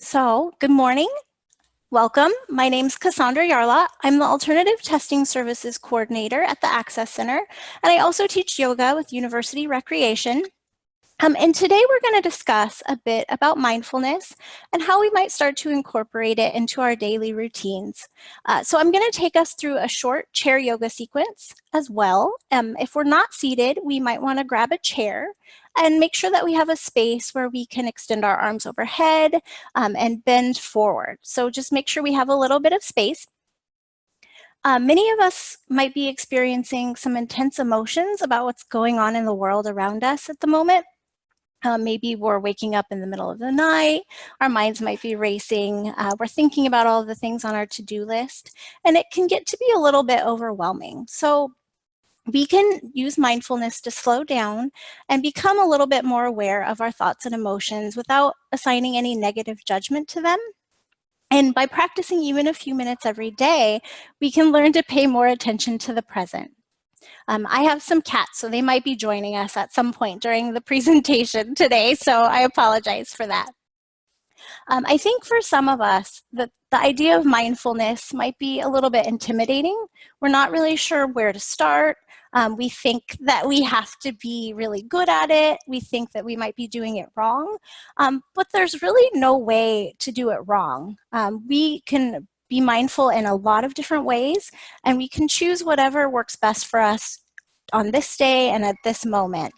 Good morning. Welcome. My name is Cassondra Yarlott. I'm the Alternative Testing Services Coordinator at the Access Center, and I also teach yoga with University Recreation. And today we're going to discuss a bit about mindfulness and how we might start to incorporate it into our daily routines. So I'm going to take us through a short chair yoga sequence as well. If we're not seated, we might want to grab a chair and make sure that we have a space where we can extend our arms overhead and bend forward. So just make sure we have a little bit of space. Many of us might be experiencing some intense emotions about what's going on in the world around us at the moment. Maybe we're waking up in the middle of the night, our minds might be racing, we're thinking about all the things on our to-do list, and it can get to be a little bit overwhelming. So we can use mindfulness to slow down and become a little bit more aware of our thoughts and emotions without assigning any negative judgment to them. And by practicing even a few minutes every day, we can learn to pay more attention to the present. I have some cats, so they might be joining us at some point during the presentation today, so I apologize for that. I think for some of us, the idea of mindfulness might be a little bit intimidating. We're not really sure where to start. We think that we have to be really good at it. We think that we might be doing it wrong, but there's really no way to do it wrong. We can be mindful in a lot of different ways, and we can choose whatever works best for us on this day and at this moment.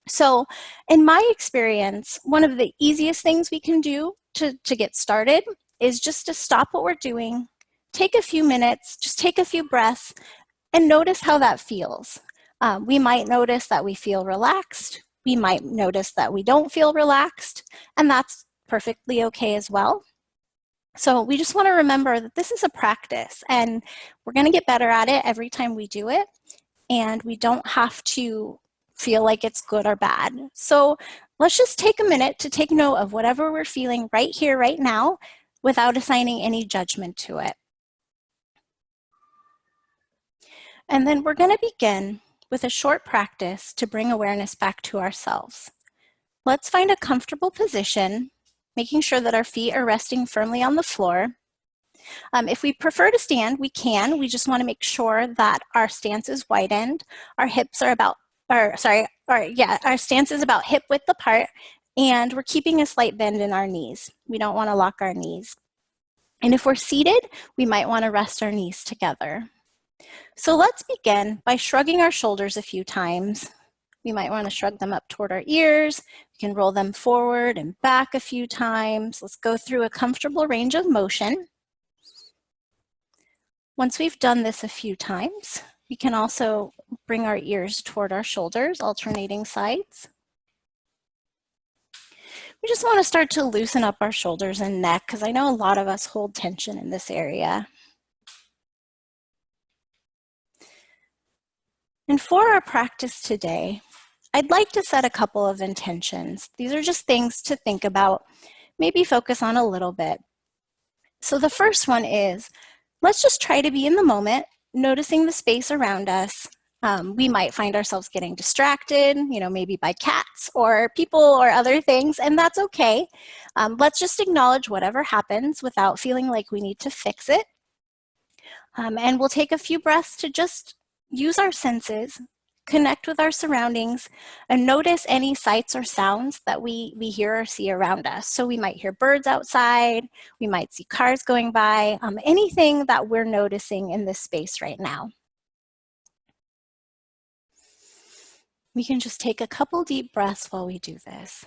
So in my experience, one of the easiest things we can do to get started is just to stop what we're doing, take a few minutes, just take a few breaths, and notice how that feels. We might notice that we feel relaxed. We might notice that we don't feel relaxed, and that's perfectly okay as well. So we just want to remember that this is a practice, and we're going to get better at it every time we do it, and we don't have to feel like it's good or bad. So let's just take a minute to take note of whatever we're feeling right here, right now, without assigning any judgment to it. And then we're going to begin with a short practice to bring awareness back to ourselves. Let's find a comfortable position, making sure that our feet are resting firmly on the floor. If we prefer to stand, we can. We just want to make sure that our stance is widened, our hips are about, our stance is about hip width apart, and we're keeping a slight bend in our knees. We don't want to lock our knees. And if we're seated, we might want to rest our knees together. So let's begin by shrugging our shoulders a few times. We might want to shrug them up toward our ears. We can roll them forward and back a few times. Let's go through a comfortable range of motion. Once we've done this a few times, we can also bring our ears toward our shoulders, alternating sides. We just want to start to loosen up our shoulders and neck, because I know a lot of us hold tension in this area. And for our practice today, I'd like to set a couple of intentions. These are just things to think about, maybe focus on a little bit. So the first one is, let's just try to be in the moment, noticing the space around us. We might find ourselves getting distracted, maybe by cats or people or other things, and that's okay. Let's just acknowledge whatever happens without feeling like we need to fix it. And we'll take a few breaths to just use our senses, connect with our surroundings, and notice any sights or sounds that we hear or see around us. So we might hear birds outside, we might see cars going by, anything that we're noticing in this space right now. We can just take a couple deep breaths while we do this.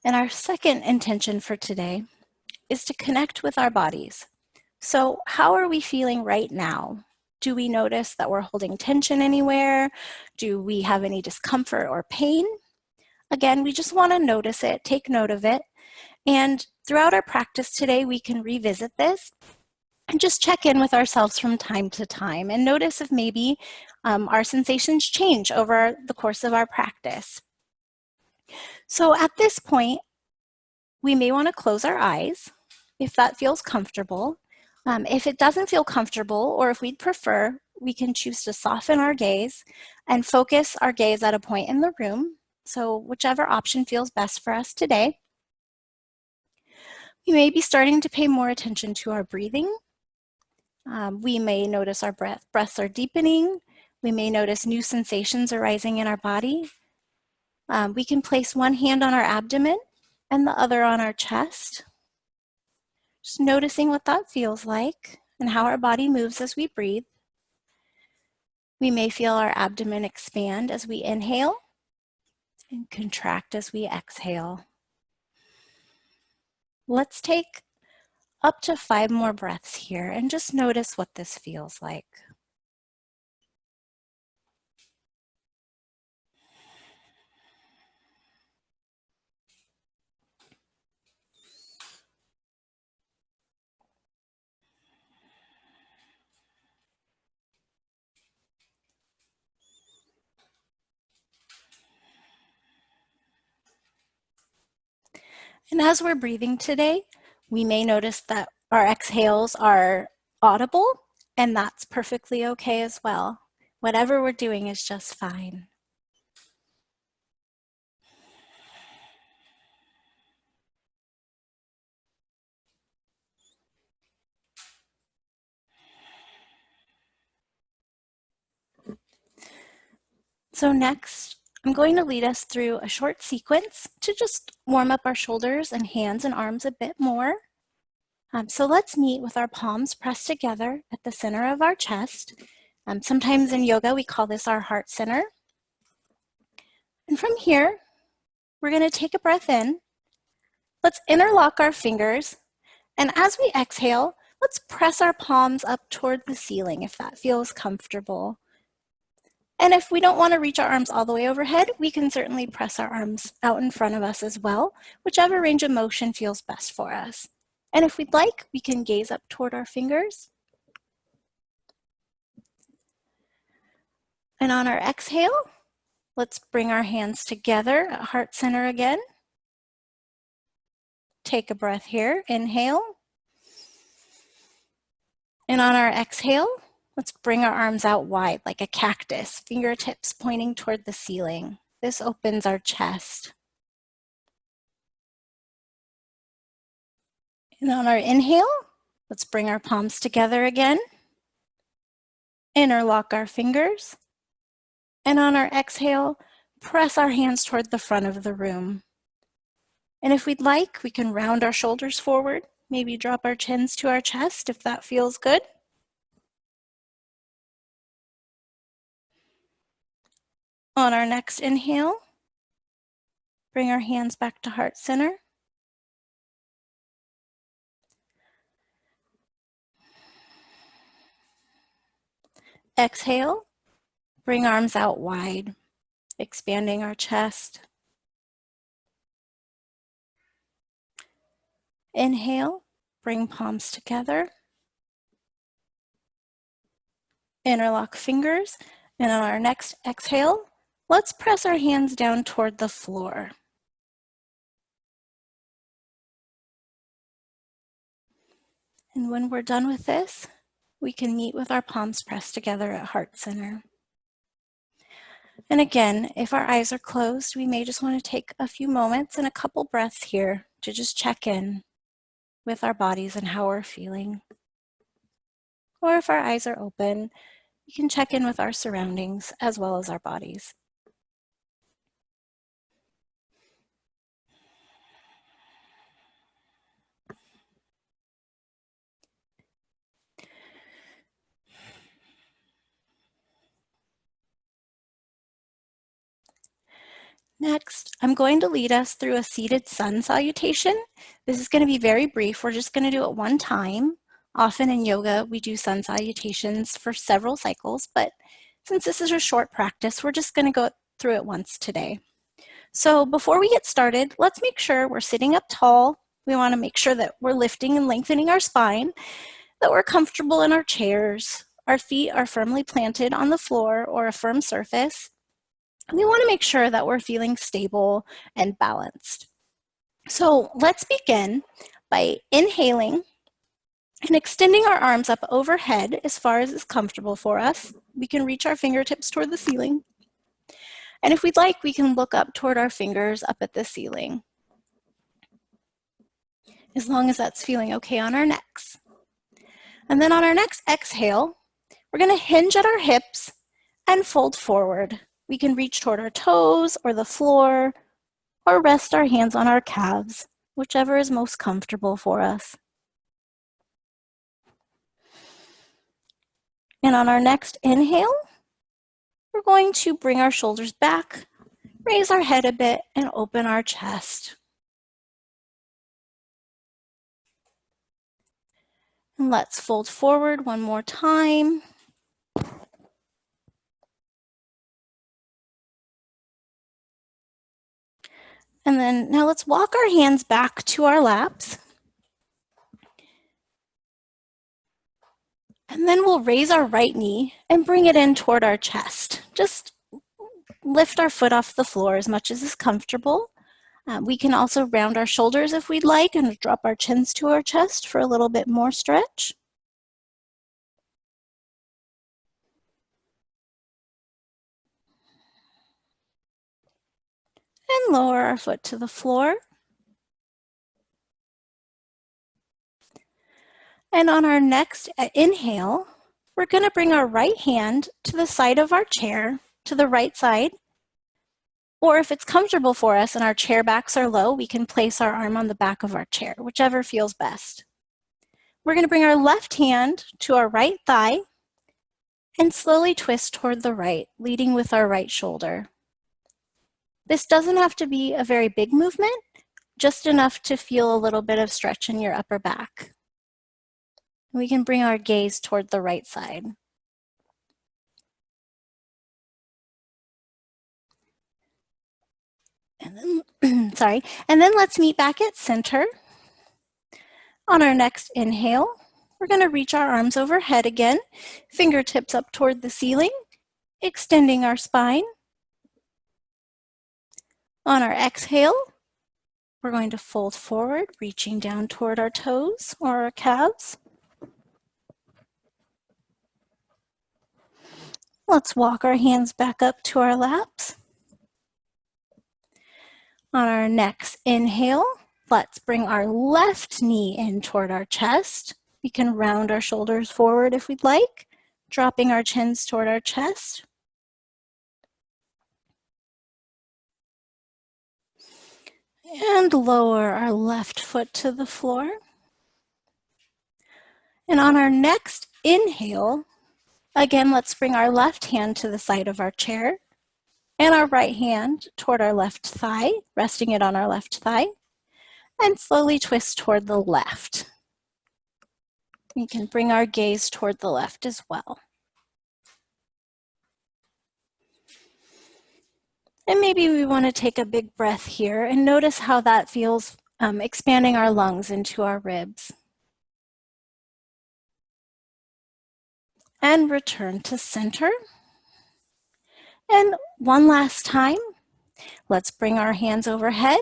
And our second intention for today is to connect with our bodies. So how are we feeling right now? Do we notice that we're holding tension anywhere? Do we have any discomfort or pain? Again, we just want to notice it, take note of it. And throughout our practice today, we can revisit this and just check in with ourselves from time to time and notice if maybe our sensations change over the course of our practice. So at this point, we may want to close our eyes if that feels comfortable. If it doesn't feel comfortable, or if we'd prefer, we can choose to soften our gaze and focus our gaze at a point in the room. So whichever option feels best for us today. We may be starting to pay more attention to our breathing. We may notice our breaths are deepening. We may notice new sensations arising in our body. We can place one hand on our abdomen and the other on our chest. Just noticing what that feels like and how our body moves as we breathe. We may feel our abdomen expand as we inhale and contract as we exhale. Let's take up to 5 more breaths here and just notice what this feels like. And as we're breathing today, we may notice that our exhales are audible, and that's perfectly okay as well. Whatever we're doing is just fine. So next, I'm going to lead us through a short sequence to just warm up our shoulders and hands and arms a bit more. So let's meet with our palms pressed together at the center of our chest. Sometimes in yoga, we call this our heart center. And from here, we're going to take a breath in. Let's interlock our fingers. And as we exhale, let's press our palms up toward the ceiling if that feels comfortable. And if we don't want to reach our arms all the way overhead, we can certainly press our arms out in front of us as well, whichever range of motion feels best for us. And if we'd like, we can gaze up toward our fingers. And on our exhale, let's bring our hands together at heart center again. Take a breath here, inhale. And on our exhale, let's bring our arms out wide like a cactus, fingertips pointing toward the ceiling. This opens our chest. And on our inhale, let's bring our palms together again. Interlock our fingers. And on our exhale, press our hands toward the front of the room. And if we'd like, we can round our shoulders forward, maybe drop our chins to our chest if that feels good. On our next inhale, bring our hands back to heart center. Exhale, bring arms out wide, expanding our chest. Inhale, bring palms together. Interlock fingers, and on our next exhale, let's press our hands down toward the floor. And when we're done with this, we can meet with our palms pressed together at heart center. And again, if our eyes are closed, we may just want to take a few moments and a couple breaths here to just check in with our bodies and how we're feeling. Or if our eyes are open, we can check in with our surroundings as well as our bodies. Next, I'm going to lead us through a seated sun salutation. This is going to be very brief. We're just going to do it one time. Often in yoga, we do sun salutations for several cycles, but since this is a short practice, we're just going to go through it once today. So before we get started, let's make sure we're sitting up tall. We want to make sure that we're lifting and lengthening our spine, that we're comfortable in our chairs. Our feet are firmly planted on the floor or a firm surface. We want to make sure that we're feeling stable and balanced. So let's begin by inhaling And extending our arms up overhead as far as is comfortable for us, we can reach our fingertips toward the ceiling. And if we'd like, we can look up toward our fingers up at the ceiling, as long as that's feeling okay on our necks. And then on our next exhale, we're going to hinge at our hips and fold forward. We can reach toward our toes or the floor, or rest our hands on our calves, whichever is most comfortable for us. And on our next inhale, we're going to bring our shoulders back, raise our head a bit, and open our chest. And let's fold forward one more time. And then now let's walk our hands back to our laps. And then we'll raise our right knee and bring it in toward our chest. Just lift our foot off the floor as much as is comfortable. We can also round our shoulders if we'd like and drop our chins to our chest for a little bit more stretch. And lower our foot to the floor. And on our next inhale, we're going to bring our right hand to the side of our chair, to the right side. Or if it's comfortable for us and our chair backs are low, we can place our arm on the back of our chair, whichever feels best. We're going to bring our left hand to our right thigh and slowly twist toward the right, leading with our right shoulder. This doesn't have to be a very big movement, just enough to feel a little bit of stretch in your upper back. We can bring our gaze toward the right side. And then, and then let's meet back at center. On our next inhale, we're going to reach our arms overhead again, fingertips up toward the ceiling, extending our spine. On our exhale, we're going to fold forward, reaching down toward our toes or our calves. Let's walk our hands back up to our laps. On our next inhale, let's bring our left knee in toward our chest. We can round our shoulders forward if we'd like, dropping our chins toward our chest. And lower our left foot to the floor. And on our next inhale, again, let's bring our left hand to the side of our chair and our right hand toward our left thigh, resting it on our left thigh, and slowly twist toward the left. We can bring our gaze toward the left as well. And maybe we want to take a big breath here and notice how that feels, expanding our lungs into our ribs. And return to center. And one last time, let's bring our hands overhead,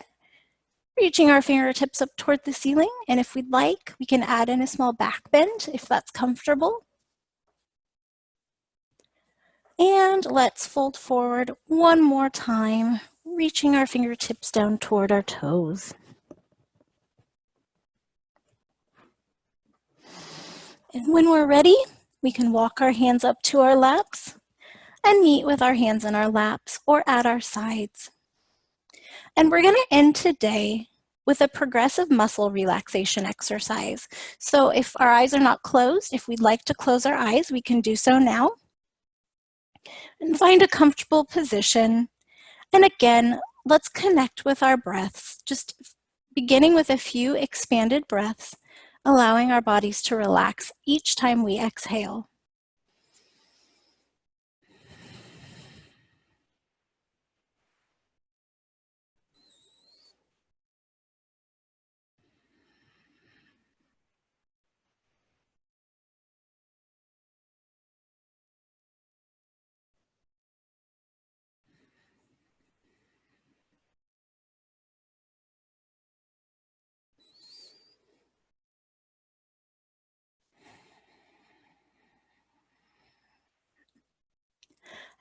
reaching our fingertips up toward the ceiling. And if we'd like, we can add in a small back bend if that's comfortable. And let's fold forward one more time, reaching our fingertips down toward our toes. And when we're ready, we can walk our hands up to our laps and meet with our hands in our laps or at our sides. And we're going to end today with a progressive muscle relaxation exercise. So if our eyes are not closed, if we'd like to close our eyes, we can do so now. And find a comfortable position. And again, let's connect with our breaths, just beginning with a few expanded breaths, allowing our bodies to relax each time we exhale.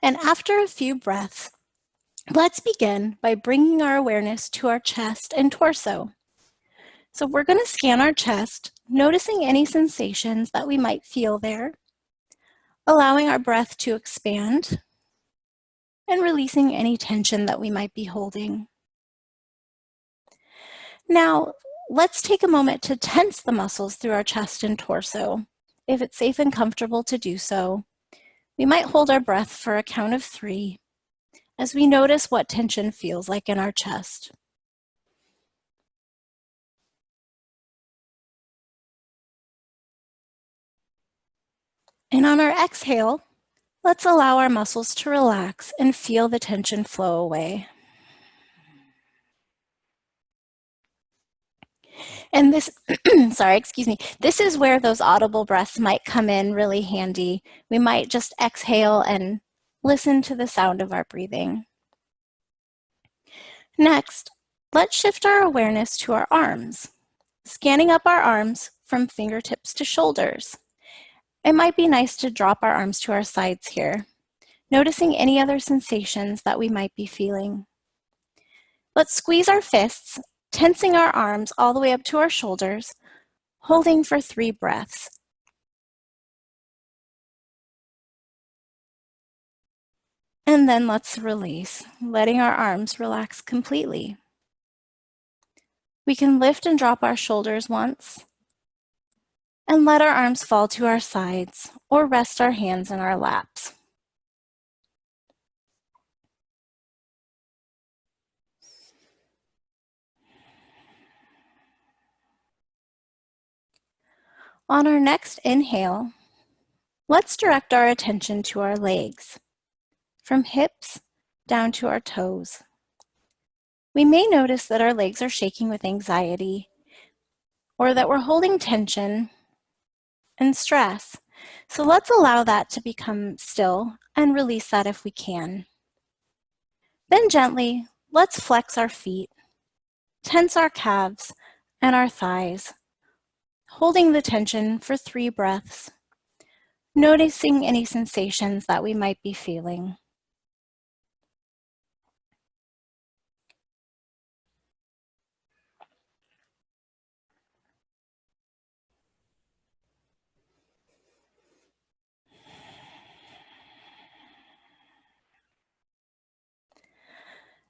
And after a few breaths, let's begin by bringing our awareness to our chest and torso. So we're going to scan our chest, noticing any sensations that we might feel there, allowing our breath to expand, and releasing any tension that we might be holding. Now, let's take a moment to tense the muscles through our chest and torso. If it's safe and comfortable to do so, we might hold our breath for a count of 3 as we notice what tension feels like in our chest. And on our exhale, let's allow our muscles to relax and feel the tension flow away. And this, this is where those audible breaths might come in really handy. We might just exhale and listen to the sound of our breathing. Next, let's shift our awareness to our arms, scanning up our arms from fingertips to shoulders. It might be nice to drop our arms to our sides here, noticing any other sensations that we might be feeling. Let's squeeze our fists, tensing our arms all the way up to our shoulders, holding for 3 breaths. And then let's release, letting our arms relax completely. We can lift and drop our shoulders once, and let our arms fall to our sides or rest our hands in our laps. On our next inhale, let's direct our attention to our legs, from hips down to our toes. We may notice that our legs are shaking with anxiety or that we're holding tension and stress. So let's allow that to become still and release that if we can. Then gently, let's flex our feet, tense our calves and our thighs, holding the tension for 3 breaths, noticing any sensations that we might be feeling.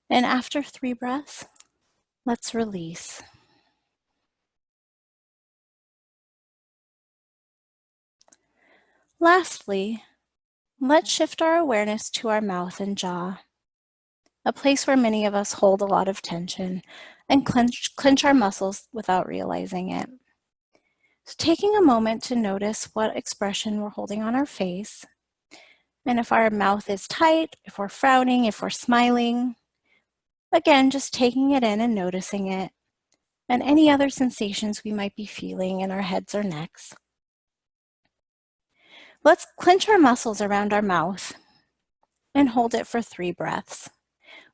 And after 3 breaths, let's release. Lastly, let's shift our awareness to our mouth and jaw, a place where many of us hold a lot of tension and clench our muscles without realizing it. So taking a moment to notice what expression we're holding on our face, and if our mouth is tight, if we're frowning, if we're smiling. Again, just taking it in and noticing it, and any other sensations we might be feeling in our heads or necks. Let's clench our muscles around our mouth and hold it for 3 breaths.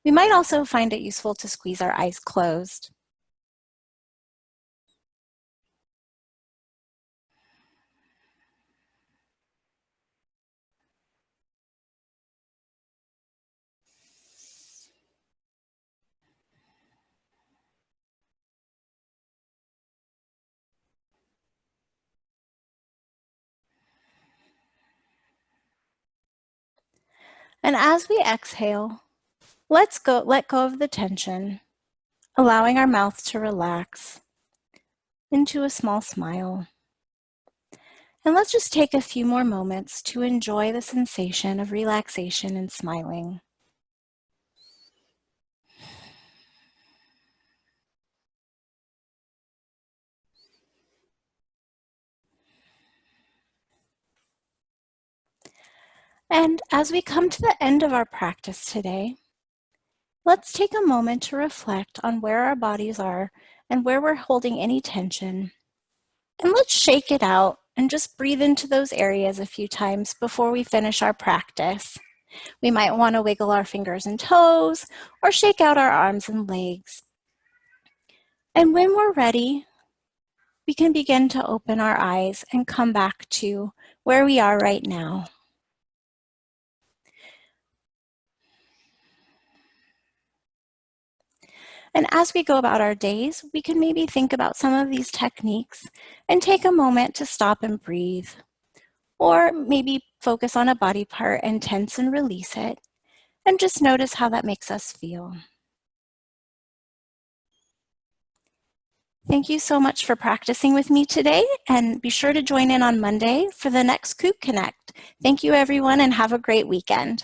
We might also find it useful to squeeze our eyes closed. And as we exhale, let go of the tension, allowing our mouth to relax into a small smile. And let's just take a few more moments to enjoy the sensation of relaxation and smiling. And as we come to the end of our practice today, let's take a moment to reflect on where our bodies are and where we're holding any tension. And let's shake it out and just breathe into those areas a few times before we finish our practice. We might want to wiggle our fingers and toes or shake out our arms and legs. And when we're ready, we can begin to open our eyes and come back to where we are right now. And as we go about our days, we can maybe think about some of these techniques and take a moment to stop and breathe, or maybe focus on a body part and tense and release it, and just notice how that makes us feel. Thank you so much for practicing with me today, and be sure to join in on Monday for the next Coop Connect. Thank you, everyone, and have a great weekend.